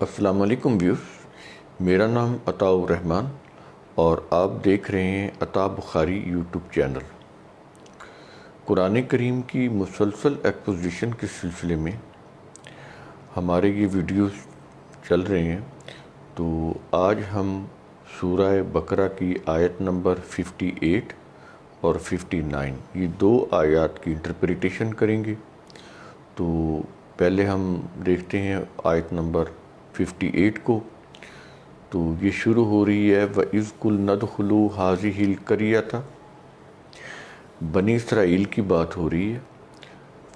السلام علیکم ویورز، میرا نام عطاء الرحمن اور آپ دیکھ رہے ہیں عطاء بخاری یوٹیوب چینل۔ قرآن کریم کی مسلسل ایکسپوزیشن کے سلسلے میں ہمارے یہ ویڈیوز چل رہے ہیں، تو آج ہم سورہ بقرہ کی آیت نمبر 58 اور 59 یہ دو آیات کی انٹرپریٹیشن کریں گے۔ تو پہلے ہم دیکھتے ہیں آیت نمبر 58 کو۔ تو یہ شروع ہو رہی ہے وَإِذْ قُلْنَا ادْخُلُوا هَٰذِهِ الْقَرْيَةَ۔ بنی اسرائیل کی بات ہو رہی ہے۔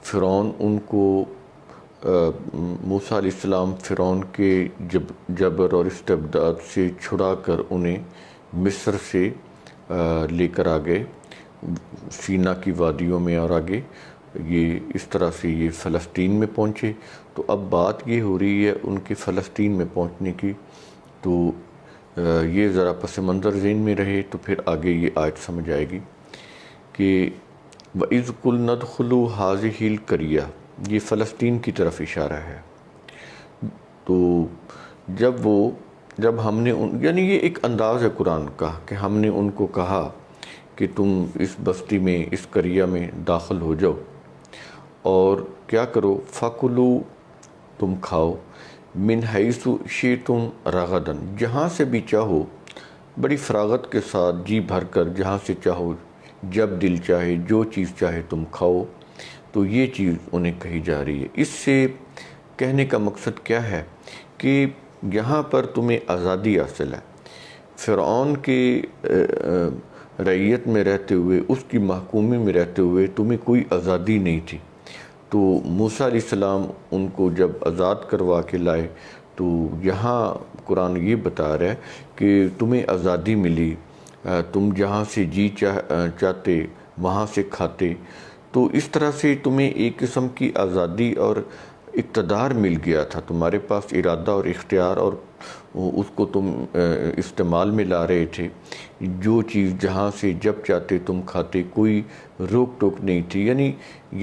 فرعون ان کو موسیٰ علیہ السلام فرعون کے جبر اور استبداد سے چھڑا کر انہیں مصر سے لے کر آگئے، سینا کی وادیوں میں، اور آگے یہ اس طرح سے یہ فلسطین میں پہنچے۔ تو اب بات یہ ہو رہی ہے ان کے فلسطین میں پہنچنے کی، تو یہ ذرا پس منظر ذہن میں رہے تو پھر آگے یہ آیت سمجھ آئے گی کہ وَإِذْ قُلْنَا ادْخُلُوا هَٰذِهِ الْقَرْيَةَ، یہ فلسطین کی طرف اشارہ ہے۔ تو جب ہم نے یعنی یہ ایک انداز ہے قرآن کا کہ ہم نے ان کو کہا کہ تم اس بستی میں، اس قریہ میں داخل ہو جاؤ اور کیا کرو، فَكُلُوا، تم کھاؤ، مِنْ حَيْثُ شِئْتُمْ رَغَدًا، جہاں سے بھی چاہو، بڑی فراغت کے ساتھ جی بھر کر جہاں سے چاہو، جب دل چاہے جو چیز چاہے تم کھاؤ۔ تو یہ چیز انہیں کہی جا رہی ہے۔ اس سے کہنے کا مقصد کیا ہے کہ یہاں پر تمہیں آزادی حاصل ہے۔ فرعون کے رعیت میں رہتے ہوئے، اس کی محکومی میں رہتے ہوئے تمہیں کوئی آزادی نہیں تھی۔ تو موسیٰ علیہ السلام ان کو جب آزاد کروا کے لائے، تو یہاں قرآن یہ بتا رہا ہے کہ تمہیں آزادی ملی، تم جہاں سے جی چاہتے وہاں سے کھاتے۔ تو اس طرح سے تمہیں ایک قسم کی آزادی اور اقتدار مل گیا تھا، تمہارے پاس ارادہ اور اختیار، اور اس کو تم استعمال میں لا رہے تھے۔ جو چیز جہاں سے جب چاہتے تم کھاتے، کوئی روک ٹوک نہیں تھی۔ یعنی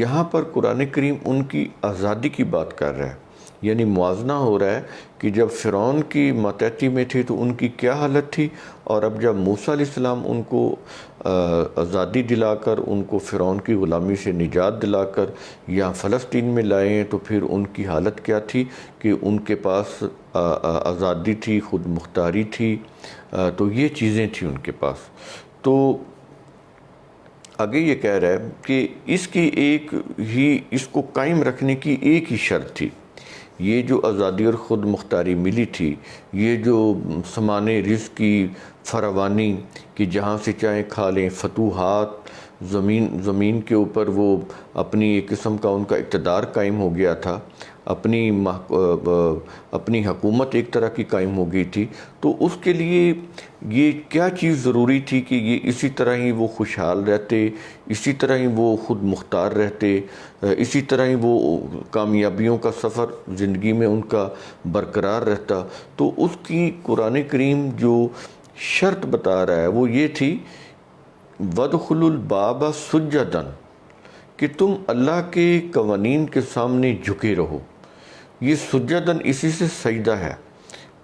یہاں پر قرآن کریم ان کی آزادی کی بات کر رہا ہے، یعنی موازنہ ہو رہا ہے کہ جب فرعون کی ماتحتی میں تھے تو ان کی کیا حالت تھی، اور اب جب موسیٰ علیہ السلام ان کو آزادی دلا کر، ان کو فرعون کی غلامی سے نجات دلا کر یہاں فلسطین میں لائے ہیں، تو پھر ان کی حالت کیا تھی کہ ان کے پاس آزادی تھی، خود مختاری تھی، تو یہ چیزیں تھیں ان کے پاس۔ تو آگے یہ کہہ رہا ہے کہ اس کی اس کو قائم رکھنے کی ایک ہی شرط تھی۔ یہ جو آزادی اور خود مختاری ملی تھی، یہ جو سامان رزق کی فراوانی کہ جہاں سے چاہیں کھا لیں، فتوحات، زمین کے اوپر وہ اپنی ایک قسم کا ان کا اقتدار قائم ہو گیا تھا، اپنی حکومت ایک طرح کی قائم ہو گئی تھی۔ تو اس کے لیے یہ کیا چیز ضروری تھی کہ یہ اسی طرح ہی وہ خوشحال رہتے، اسی طرح ہی وہ خود مختار رہتے، اسی طرح ہی وہ کامیابیوں کا سفر زندگی میں ان کا برقرار رہتا۔ تو اس کی قرآن کریم جو شرط بتا رہا ہے وہ یہ تھی وَادْخُلُوا الْبَابَ سُجَّدًا، کہ تم اللہ کے قوانین کے سامنے جھکے رہو۔ یہ سجدن اسی سے سجدہ ہے۔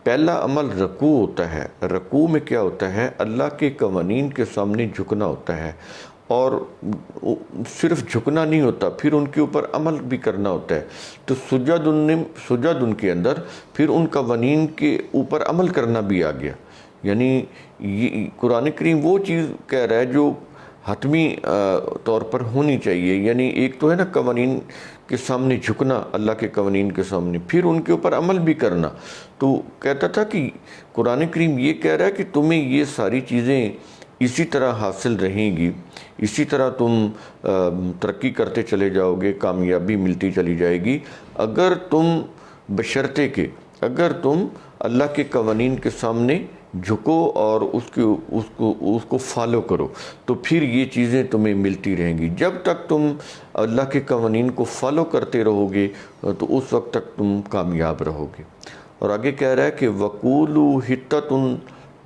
پہلا عمل رکوع ہوتا ہے۔ رکوع میں کیا ہوتا ہے؟ اللہ کے قوانین کے سامنے جھکنا ہوتا ہے، اور صرف جھکنا نہیں ہوتا، پھر ان کے اوپر عمل بھی کرنا ہوتا ہے۔ تو سجدن کے اندر پھر ان قوانین کے اوپر عمل کرنا بھی آ گیا۔ یعنی یہ قرآن کریم وہ چیز کہہ رہا ہے جو حتمی طور پر ہونی چاہیے۔ یعنی ایک تو ہے نا قوانین کے سامنے جھکنا، اللہ کے قوانین کے سامنے، پھر ان کے اوپر عمل بھی کرنا۔ تو کہتا تھا کہ قرآن کریم یہ کہہ رہا ہے کہ تمہیں یہ ساری چیزیں اسی طرح حاصل رہیں گی، اسی طرح تم ترقی کرتے چلے جاؤ گے، کامیابی ملتی چلی جائے گی، اگر تم بشرطے کہ اگر تم اللہ کے قوانین کے سامنے جھکو اور اس کو فالو کرو، تو پھر یہ چیزیں تمہیں ملتی رہیں گی۔ جب تک تم اللہ کے قوانین کو فالو کرتے رہو گے تو اس وقت تک تم کامیاب رہو گے۔ اور آگے کہہ رہا ہے کہ وَقُولُوا حِطَّةٌ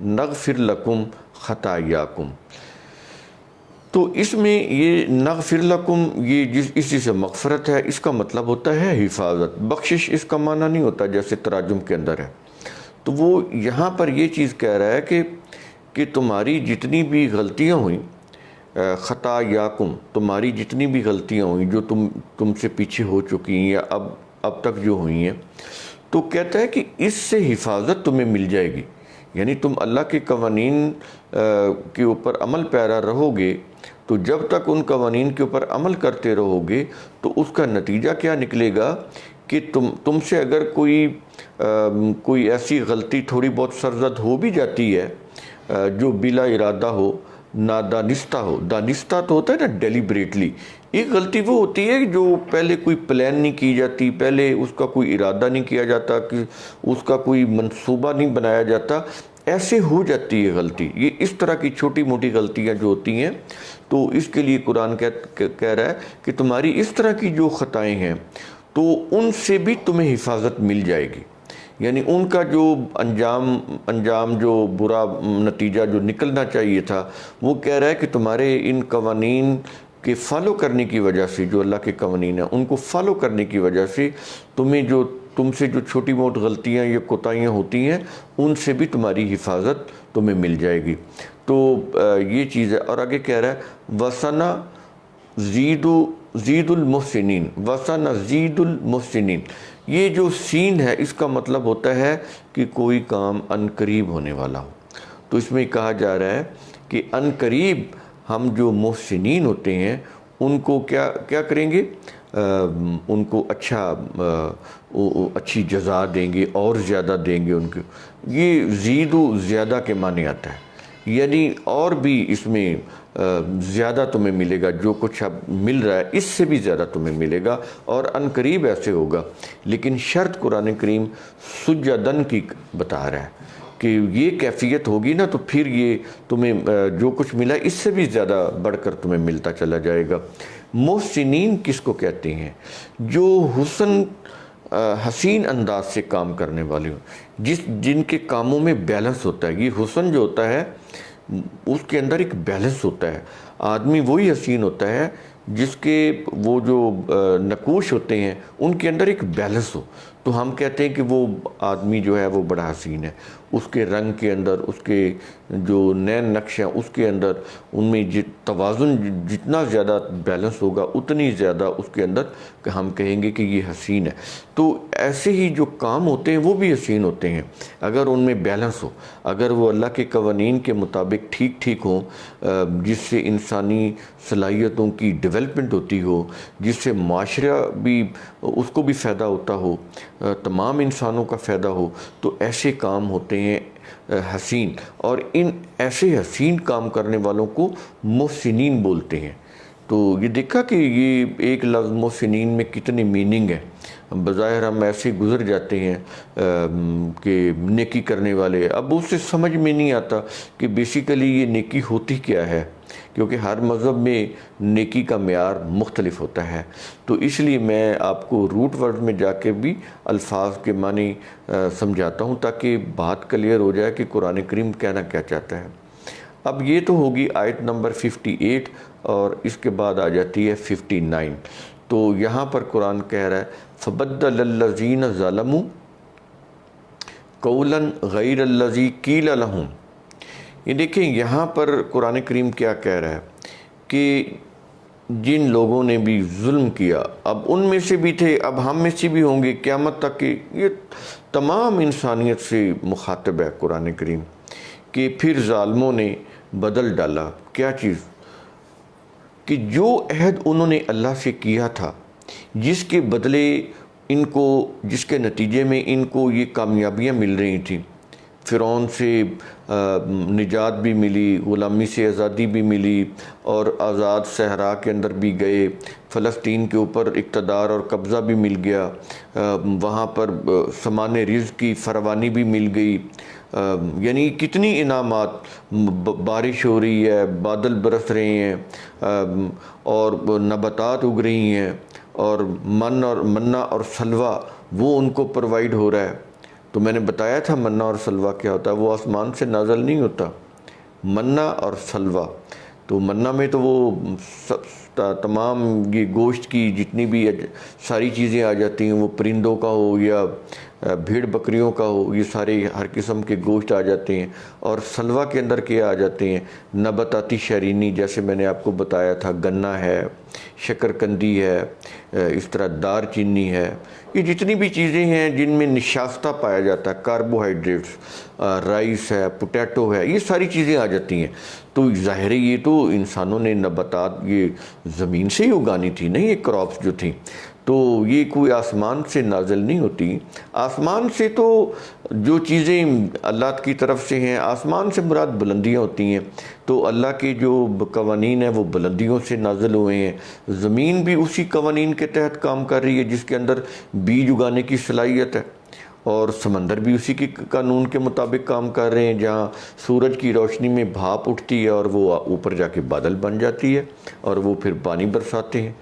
نَغْفِرْ لَكُمْ خَطَايَاكُمْ، تو اس میں یہ نغفر لکم، یہ اسی سے مغفرت ہے، اس کا مطلب ہوتا ہے حفاظت، بخشش اس کا معنی نہیں ہوتا جیسے تراجم کے اندر ہے۔ تو وہ یہاں پر یہ چیز کہہ رہا ہے کہ تمہاری جتنی بھی غلطیاں ہوئیں، خطا یاکم، تمہاری جتنی بھی غلطیاں ہوئیں جو تم سے پیچھے ہو چکی ہیں یا اب تک جو ہوئی ہیں، تو کہتا ہے کہ اس سے حفاظت تمہیں مل جائے گی۔ یعنی تم اللہ کے قوانین کے اوپر عمل پیرا رہو گے، تو جب تک ان قوانین کے اوپر عمل کرتے رہو گے تو اس کا نتیجہ کیا نکلے گا کہ تم سے اگر کوئی ایسی غلطی تھوڑی بہت سرزد ہو بھی جاتی ہے جو بلا ارادہ ہو، نادانستہ ہو، دانستہ تو ہوتا ہے نا ڈیلیبریٹلی، ایک غلطی وہ ہوتی ہے جو پہلے کوئی پلان نہیں کی جاتی، پہلے اس کا کوئی ارادہ نہیں کیا جاتا، کہ اس کا کوئی منصوبہ نہیں بنایا جاتا، ایسے ہو جاتی ہے غلطی۔ یہ اس طرح کی چھوٹی موٹی غلطیاں جو ہوتی ہیں، تو اس کے لیے قرآن کہہ رہا ہے کہ تمہاری اس طرح کی جو خطائیں ہیں تو ان سے بھی تمہیں حفاظت مل جائے گی۔ یعنی ان کا جو انجام جو برا نتیجہ جو نکلنا چاہیے تھا، وہ کہہ رہا ہے کہ تمہارے ان قوانین کے فالو کرنے کی وجہ سے، جو اللہ کے قوانین ہیں ان کو فالو کرنے کی وجہ سے تم سے جو چھوٹی موٹ غلطیاں یا کوتاہیاں ہوتی ہیں، ان سے بھی تمہاری حفاظت تمہیں مل جائے گی۔ تو یہ چیز ہے۔ اور آگے کہہ رہا ہے وَسَنَا زید المحسنین، وَسَنَزِيدُ الْمُحْسِنِينَ۔ یہ جو سین ہے اس کا مطلب ہوتا ہے کہ کوئی کام ان قریب ہونے والا ہو۔ تو اس میں کہا جا رہا ہے کہ ان قریب ہم جو محسنین ہوتے ہیں ان کو کیا کریں گے، ان کو اچھی جزا دیں گے اور زیادہ دیں گے ان کو۔ یہ زید و زیادہ کے معنی آتا ہے، یعنی اور بھی اس میں زیادہ تمہیں ملے گا، جو کچھ اب مل رہا ہے اس سے بھی زیادہ تمہیں ملے گا، اور ان قریب ایسے ہوگا۔ لیکن شرط قرآن کریم سجدن کی بتا رہا ہے کہ یہ کیفیت ہوگی نا تو پھر یہ تمہیں جو کچھ ملا اس سے بھی زیادہ بڑھ کر تمہیں ملتا چلا جائے گا۔ محسنین کس کو کہتے ہیں؟ جو حسین انداز سے کام کرنے والے ہوں، جن کے کاموں میں بیلنس ہوتا ہے۔ یہ حسن جو ہوتا ہے اس کے اندر ایک بیلنس ہوتا ہے۔ آدمی وہی حسین ہوتا ہے جس کے وہ جو نقوش ہوتے ہیں ان کے اندر ایک بیلنس ہو، تو ہم کہتے ہیں کہ وہ آدمی جو ہے وہ بڑا حسین ہے۔ اس کے رنگ کے اندر، اس کے جو نین نقش ہیں اس کے اندر، ان میں توازن جتنا زیادہ بیلنس ہوگا اتنی زیادہ اس کے اندر کہ ہم کہیں گے کہ یہ حسین ہے۔ تو ایسے ہی جو کام ہوتے ہیں وہ بھی حسین ہوتے ہیں اگر ان میں بیلنس ہو، اگر وہ اللہ کے قوانین کے مطابق ٹھیک ہوں، جس سے انسانی صلاحیتوں کی ڈیولپمنٹ ہوتی ہو، جس سے معاشرہ بھی اس کو بھی فائدہ ہوتا ہو، تمام انسانوں کا فائدہ ہو، تو ایسے کام ہوتے ہیں حسین۔ اور ان ایسے حسین کام کرنے والوں کو محسنین بولتے ہیں۔ تو یہ دیکھا کہ یہ ایک لفظ محسنین میں کتنی میننگ ہے۔ بظاہر ہم ایسے گزر جاتے ہیں کہ نیکی کرنے والے، اب اس سے سمجھ میں نہیں آتا کہ بیسیکلی یہ نیکی ہوتی کیا ہے، کیونکہ ہر مذہب میں نیکی کا معیار مختلف ہوتا ہے۔ تو اس لیے میں آپ کو روٹ ورڈ میں جا کے بھی الفاظ کے معنی سمجھاتا ہوں تاکہ بات کلیئر ہو جائے کہ قرآن کریم کہنا کیا چاہتا ہے۔ اب یہ تو ہوگی آیت نمبر 58، اور اس کے بعد آ جاتی ہے 59۔ تو یہاں پر قرآن کہہ رہا ہے فَبَدَّلَ الَّذِينَ ظَلَمُوا قَوْلًا غَيْرَ الَّذِي قِيلَ لَهُمْ۔ یہ دیکھیں یہاں پر قرآن کریم کیا کہہ رہا ہے کہ جن لوگوں نے بھی ظلم کیا، اب ان میں سے بھی تھے، اب ہم میں سے بھی ہوں گے قیامت تک کہ یہ تمام انسانیت سے مخاطب ہے قرآن کریم، کہ پھر ظالموں نے بدل ڈالا کیا چیز، کہ جو عہد انہوں نے اللہ سے کیا تھا، جس کے بدلے ان کو، جس کے نتیجے میں ان کو یہ کامیابیاں مل رہی تھیں، فرعون سے نجات بھی ملی، غلامی سے آزادی بھی ملی، اور آزاد صحرا کے اندر بھی گئے، فلسطین کے اوپر اقتدار اور قبضہ بھی مل گیا، وہاں پر سامان رزق کی فراوانی بھی مل گئی، یعنی کتنی انعامات، بارش ہو رہی ہے، بادل برس رہے ہیں، اور نباتات اگ رہی ہیں، اور منہ اور سلوہ وہ ان کو پرووائڈ ہو رہا ہے۔ تو میں نے بتایا تھا منہ اور سلوہ کیا ہوتا ہے، وہ آسمان سے نازل نہیں ہوتا، منہ اور سلوہ تو منا میں تو وہ تمام یہ گوشت کی جتنی بھی ساری چیزیں آ جاتی ہیں، وہ پرندوں کا ہو یا بھیڑ بکریوں کا ہو، یہ سارے ہر قسم کے گوشت آ جاتے ہیں۔ اور سلوا کے اندر کیا آ جاتے ہیں؟ نباتاتی شرینی، جیسے میں نے آپ کو بتایا تھا، گنا ہے، شکرکندی ہے، اس طرح دار چینی ہے، یہ جتنی بھی چیزیں ہیں جن میں نشاستہ پایا جاتا ہے، کاربوہائیڈریٹس، رائس ہے، پوٹیٹو ہے، یہ ساری چیزیں آ جاتی ہیں۔ تو ظاہر ہے یہ تو انسانوں نے نباتات یہ زمین سے ہی اگانی تھی نا، یہ کراپس جو تھیں، تو یہ کوئی آسمان سے نازل نہیں ہوتی۔ آسمان سے تو جو چیزیں اللہ کی طرف سے ہیں، آسمان سے مراد بلندیاں ہوتی ہیں، تو اللہ کے جو قوانین ہیں وہ بلندیوں سے نازل ہوئے ہیں۔ زمین بھی اسی قوانین کے تحت کام کر رہی ہے جس کے اندر بیج اگانے کی صلاحیت ہے، اور سمندر بھی اسی کے قانون کے مطابق کام کر رہے ہیں، جہاں سورج کی روشنی میں بھاپ اٹھتی ہے اور وہ اوپر جا کے بادل بن جاتی ہے اور وہ پھر پانی برساتے ہیں۔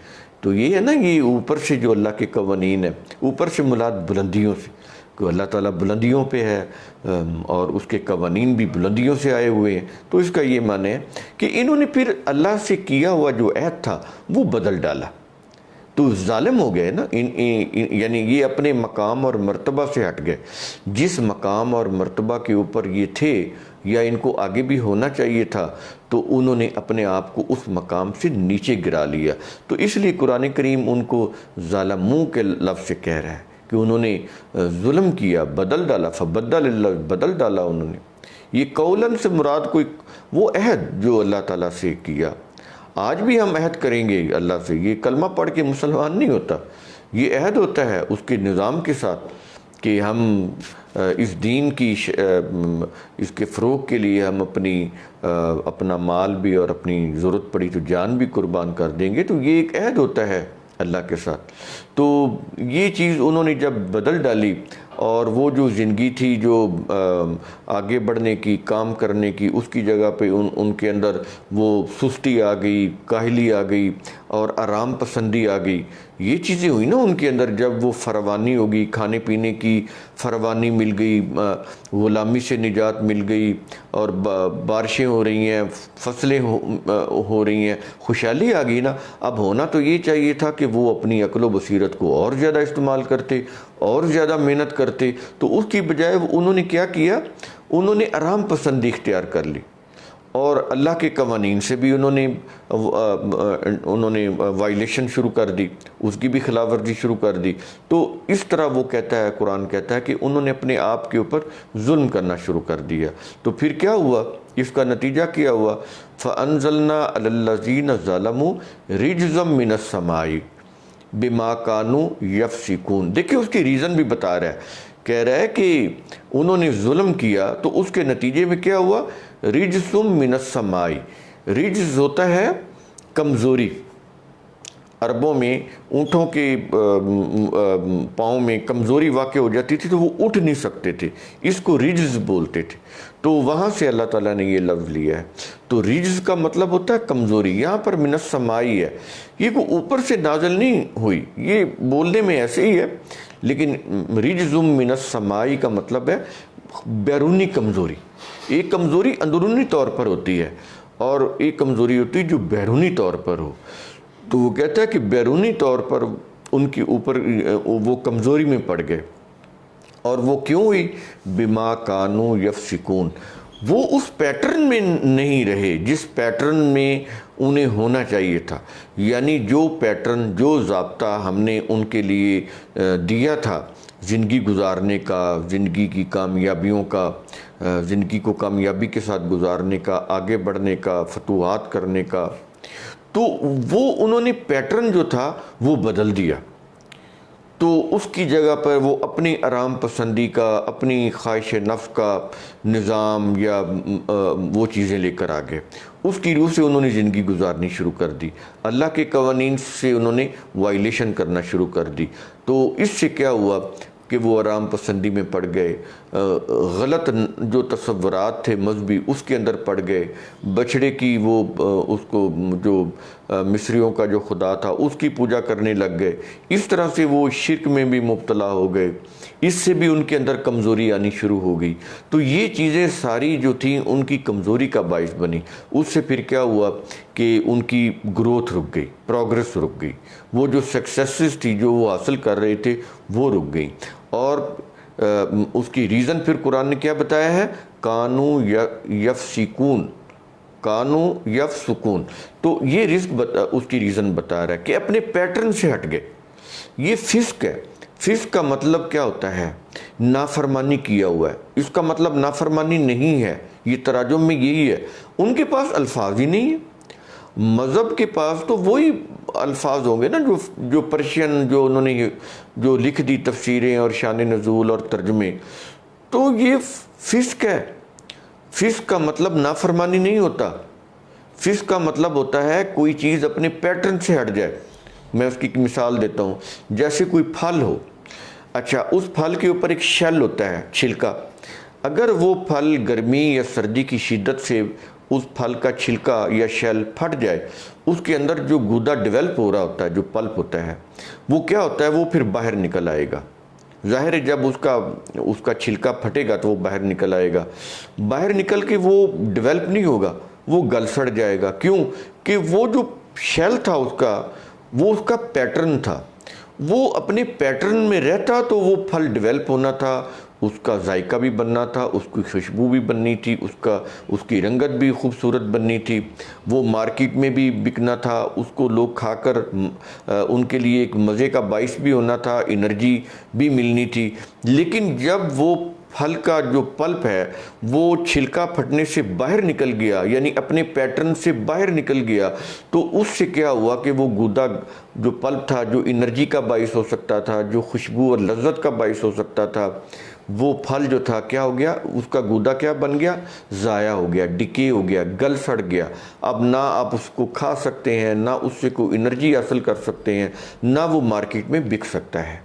تو یہ ہے نا، یہ اوپر سے جو اللہ کے قوانین ہیں، اوپر سے مراد بلندیوں سے، کہ اللہ تعالیٰ بلندیوں پہ ہے اور اس کے قوانین بھی بلندیوں سے آئے ہوئے ہیں۔ تو اس کا یہ معنی ہے کہ انہوں نے پھر اللہ سے کیا ہوا جو عہد تھا وہ بدل ڈالا، تو ظالم ہو گئے نا، یعنی یہ اپنے مقام اور مرتبہ سے ہٹ گئے۔ جس مقام اور مرتبہ کے اوپر یہ تھے یا ان کو آگے بھی ہونا چاہیے تھا، تو انہوں نے اپنے آپ کو اس مقام سے نیچے گرا لیا۔ تو اس لیے قرآن کریم ان کو ظالموں کے لفظ سے کہہ رہا ہے کہ انہوں نے ظلم کیا، بدل ڈالا، فبدل اللہ، بدل ڈالا انہوں نے۔ یہ قولاً سے مراد کوئی وہ عہد جو اللہ تعالیٰ سے کیا۔ آج بھی ہم عہد کریں گے اللہ سے، یہ کلمہ پڑھ کے مسلمان نہیں ہوتا، یہ عہد ہوتا ہے اس کے نظام کے ساتھ کہ ہم اس دین کی اس کے فروغ کے لیے ہم اپنا مال بھی اور اپنی ضرورت پڑی تو جان بھی قربان کر دیں گے۔ تو یہ ایک عہد ہوتا ہے اللہ کے ساتھ۔ تو یہ چیز انہوں نے جب بدل ڈالی، اور وہ جو زندگی تھی جو آگے بڑھنے کی، کام کرنے کی، اس کی جگہ پہ ان کے اندر وہ سستی آ گئی، کاہلی آ گئی اور آرام پسندی آ گئی۔ یہ چیزیں ہوئی نا ان کے اندر، جب وہ فراوانی ہوگی، کھانے پینے کی فراوانی مل گئی، غلامی سے نجات مل گئی، اور بارشیں ہو رہی ہیں، فصلیں ہو رہی ہیں، خوشحالی آ گئی نا۔ اب ہونا تو یہ چاہیے تھا کہ وہ اپنی عقل و بصیرت کو اور زیادہ استعمال کرتے اور زیادہ محنت کرتے، تو اس کی بجائے انہوں نے کیا کیا؟ انہوں نے آرام پسندی اختیار کر لی، اور اللہ کے قوانین سے بھی انہوں نے وائلیشن شروع کر دی، اس کی بھی خلاف ورزی شروع کر دی۔ تو اس طرح وہ کہتا ہے، قرآن کہتا ہے کہ انہوں نے اپنے آپ کے اوپر ظلم کرنا شروع کر دیا۔ تو پھر کیا ہوا؟ اس کا نتیجہ کیا ہوا؟ فَأَنزَلْنَا عَلَى الَّذِينَ ظَلَمُوا رِجْزًا مِّنَ السَّمَاءِ بِمَا كَانُوا يَفْسِقُونَ۔ دیکھیں اس کی ریزن بھی بتا رہا ہے، کہہ رہا ہے کہ انہوں نے ظلم کیا تو اس کے نتیجے میں کیا ہوا؟ رجز من السماء۔ رجز ہوتا ہے کمزوری، عربوں میں اونٹوں کے پاؤں میں کمزوری واقع ہو جاتی تھی تو وہ اٹھ نہیں سکتے تھے، اس کو رجز بولتے تھے، تو وہاں سے اللہ تعالیٰ نے یہ لفظ لیا ہے۔ تو رجز کا مطلب ہوتا ہے کمزوری، یہاں پر من السماء ہے، یہ کوئی اوپر سے نازل نہیں ہوئی، یہ بولنے میں ایسے ہی ہے، لیکن رجز من السماء کا مطلب ہے بیرونی کمزوری۔ ایک کمزوری اندرونی طور پر ہوتی ہے اور ایک کمزوری ہوتی ہے جو بیرونی طور پر ہو۔ تو وہ کہتا ہے کہ بیرونی طور پر ان کے اوپر وہ کمزوری میں پڑ گئے، اور وہ کیوں ہوئی؟ بما کانوا یفسقون، وہ اس پیٹرن میں نہیں رہے جس پیٹرن میں انہیں ہونا چاہیے تھا۔ یعنی جو پیٹرن، جو ضابطہ ہم نے ان کے لیے دیا تھا زندگی گزارنے کا، زندگی کی کامیابیوں کا، زندگی کو کامیابی کے ساتھ گزارنے کا، آگے بڑھنے کا، فتوحات کرنے کا، تو وہ انہوں نے پیٹرن جو تھا وہ بدل دیا۔ تو اس کی جگہ پر وہ اپنی آرام پسندی کا، اپنی خواہش نفس کا نظام یا وہ چیزیں لے کر آ گئے، اس کی روح سے انہوں نے زندگی گزارنی شروع کر دی، اللہ کے قوانین سے انہوں نے وائلیشن کرنا شروع کر دی۔ تو اس سے کیا ہوا کہ وہ آرام پسندی میں پڑ گئے، غلط جو تصورات تھے مذہبی اس کے اندر پڑ گئے، بچڑے کی وہ اس کو جو مصریوں کا جو خدا تھا اس کی پوجا کرنے لگ گئے، اس طرح سے وہ شرک میں بھی مبتلا ہو گئے، اس سے بھی ان کے اندر کمزوری آنی شروع ہو گئی۔ تو یہ چیزیں ساری جو تھیں ان کی کمزوری کا باعث بنی۔ اس سے پھر کیا ہوا کہ ان کی گروتھ رک گئی، پروگریس رک گئی، وہ جو سکسیسز تھی جو وہ حاصل کر رہے تھے وہ رک گئی۔ اور اس کی ریزن پھر قرآن نے کیا بتایا ہے؟ کانو یفسکون، کانو یفسکون۔ تو یہ رزق اس کی ریزن بتا رہا ہے کہ اپنے پیٹرن سے ہٹ گئے۔ یہ فسق ہے۔ فسق کا مطلب کیا ہوتا ہے؟ نافرمانی کیا ہوا ہے۔ اس کا مطلب نافرمانی نہیں ہے، یہ تراجم میں یہی ہے۔ ان کے پاس الفاظ ہی نہیں ہیں۔ مذہب کے پاس تو وہی الفاظ ہوں گے نا جو پرشین جو انہوں نے جو لکھ دی تفسیریں اور شان نزول اور ترجمے۔ تو یہ فسق ہے۔ فسق کا مطلب نافرمانی نہیں ہوتا۔ فسق کا مطلب ہوتا ہے کوئی چیز اپنے پیٹرن سے ہٹ جائے۔ میں اس کی ایک مثال دیتا ہوں، جیسے کوئی پھل ہو، اچھا اس پھل کے اوپر ایک شیل ہوتا ہے، چھلکا۔ اگر وہ پھل گرمی یا سردی کی شدت سے اس پھل کا چھلکا یا شیل پھٹ جائے، اس کے اندر جو گودا ڈیولپ ہو رہا ہوتا ہے، جو پلپ ہوتا ہے، وہ کیا ہوتا ہے؟ وہ پھر باہر نکل آئے گا۔ ظاہر ہے جب اس کا چھلکا پھٹے گا تو وہ باہر نکل آئے گا۔ باہر نکل کے وہ ڈیولپ نہیں ہوگا، وہ گل سڑ جائے گا۔ کیوں؟ کہ وہ جو شیل تھا وہ اس کا پیٹرن تھا۔ وہ اپنے پیٹرن میں رہتا تو وہ پھل ڈیولپ ہونا تھا، اس کا ذائقہ بھی بننا تھا، اس کی خوشبو بھی بننی تھی، اس کی رنگت بھی خوبصورت بننی تھی، وہ مارکیٹ میں بھی بکنا تھا، اس کو لوگ کھا کر ان کے لیے ایک مزے کا باعث بھی ہونا تھا، انرجی بھی ملنی تھی۔ لیکن جب وہ پھل کا جو پلپ ہے وہ چھلکا پھٹنے سے باہر نکل گیا، یعنی اپنے پیٹرن سے باہر نکل گیا، تو اس سے کیا ہوا کہ وہ گودا جو پلپ تھا، جو انرجی کا باعث ہو سکتا تھا، جو خوشبو اور لذت کا باعث ہو سکتا تھا، وہ پھل جو تھا کیا ہو گیا؟ اس کا گودا کیا بن گیا؟ ضائع ہو گیا، ڈکے ہو گیا، گل سڑ گیا۔ اب نہ آپ اس کو کھا سکتے ہیں، نہ اس سے کوئی انرجی حاصل کر سکتے ہیں، نہ وہ مارکیٹ میں بک سکتا ہے۔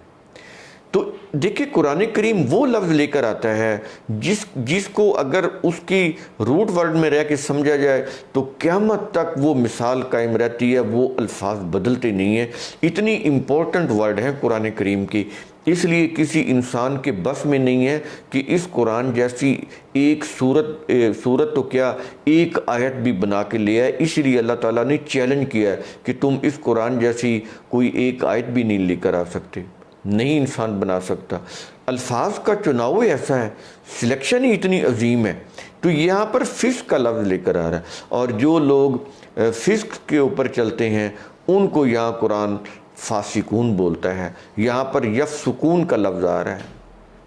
تو دیکھیں قرآن کریم وہ لفظ لے کر آتا ہے جس کو اگر اس کی روٹ ورڈ میں رہ کے سمجھا جائے تو قیامت تک وہ مثال قائم رہتی ہے، وہ الفاظ بدلتے نہیں ہیں۔ اتنی امپورٹنٹ ورڈ ہیں قرآن کریم کی، اس لیے کسی انسان کے بس میں نہیں ہے کہ اس قرآن جیسی ایک صورت تو کیا ایک آیت بھی بنا کے لے آئے۔ اس لیے اللہ تعالیٰ نے چیلنج کیا ہے کہ تم اس قرآن جیسی کوئی ایک آیت بھی نہیں لے کر آ سکتے، نہیں انسان بنا سکتا۔ الفاظ کا چناؤ ایسا ہے، سلیکشن ہی اتنی عظیم ہے۔ تو یہاں پر فسق کا لفظ لے کر آ رہا ہے، اور جو لوگ فسق کے اوپر چلتے ہیں ان کو یہاں قرآن فاسقون بولتا ہے، یہاں پر یفسقون کا لفظ آ رہا ہے،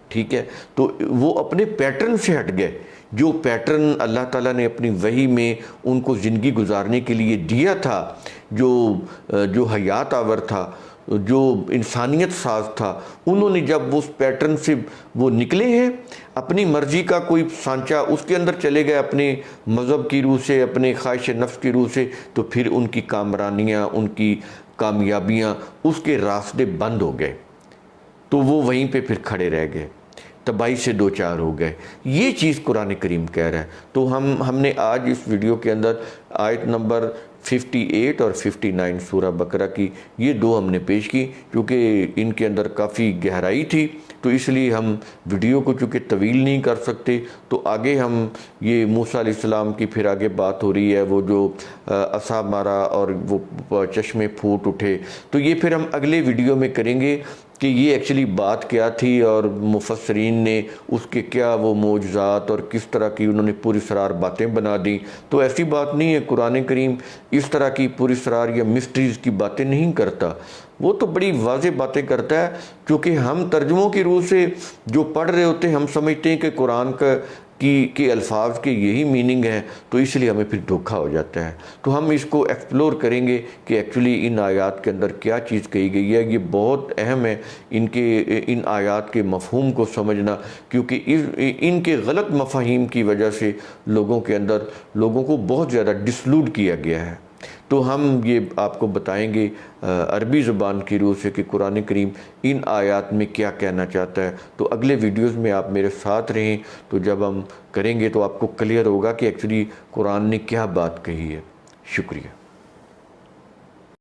ٹھیک ہے۔ تو وہ اپنے پیٹرن سے ہٹ گئے، جو پیٹرن اللہ تعالیٰ نے اپنی وحی میں ان کو زندگی گزارنے کے لیے دیا تھا، جو حیات آور تھا، جو انسانیت ساز تھا، انہوں نے جب اس پیٹرن سے وہ نکلے ہیں، اپنی مرضی کا کوئی سانچہ اس کے اندر چلے گئے، اپنے مذہب کی روح سے، اپنے خواہش نفس کی روح سے، تو پھر ان کی کامرانیاں، ان کی کامیابیاں، اس کے راستے بند ہو گئے، تو وہ وہیں پہ پھر کھڑے رہ گئے، تباہی سے دو چار ہو گئے۔ یہ چیز قرآن کریم کہہ رہا ہے۔ تو ہم نے آج اس ویڈیو کے اندر آیت نمبر 58 اور 59 سورہ بقرہ کی یہ دو ہم نے پیش کی، کیونکہ ان کے اندر کافی گہرائی تھی، تو اس لیے ہم ویڈیو کو چونکہ طویل نہیں کر سکتے، تو آگے ہم یہ موسیٰ علیہ السلام کی پھر آگے بات ہو رہی ہے، وہ جو عصا مارا اور وہ چشمے پھوٹ اٹھے، تو یہ پھر ہم اگلے ویڈیو میں کریں گے کہ یہ ایکچولی بات کیا تھی، اور مفسرین نے اس کے کیا وہ معجزات اور کس طرح کی انہوں نے پوری سرار باتیں بنا دی۔ تو ایسی بات نہیں ہے، قرآن کریم اس طرح کی پوری سرار یا مسٹریز کی باتیں نہیں کرتا، وہ تو بڑی واضح باتیں کرتا ہے، کیونکہ ہم ترجموں کی روح سے جو پڑھ رہے ہوتے ہیں ہم سمجھتے ہیں کہ قرآن کے الفاظ کے یہی میننگ ہے، تو اس لیے ہمیں پھر دھوکا ہو جاتا ہے۔ تو ہم اس کو ایکسپلور کریں گے کہ ایکچولی ان آیات کے اندر کیا چیز کہی گئی ہے۔ یہ بہت اہم ہے ان آیات کے مفہوم کو سمجھنا، کیونکہ ان کے غلط مفاہیم کی وجہ سے لوگوں کو بہت زیادہ ڈسلوڈ کیا گیا ہے۔ تو ہم یہ آپ کو بتائیں گے عربی زبان کی روح سے کہ قرآن کریم ان آیات میں کیا کہنا چاہتا ہے۔ تو اگلے ویڈیوز میں آپ میرے ساتھ رہیں، تو جب ہم کریں گے تو آپ کو کلیئر ہوگا کہ ایکچولی قرآن نے کیا بات کہی ہے۔ شکریہ۔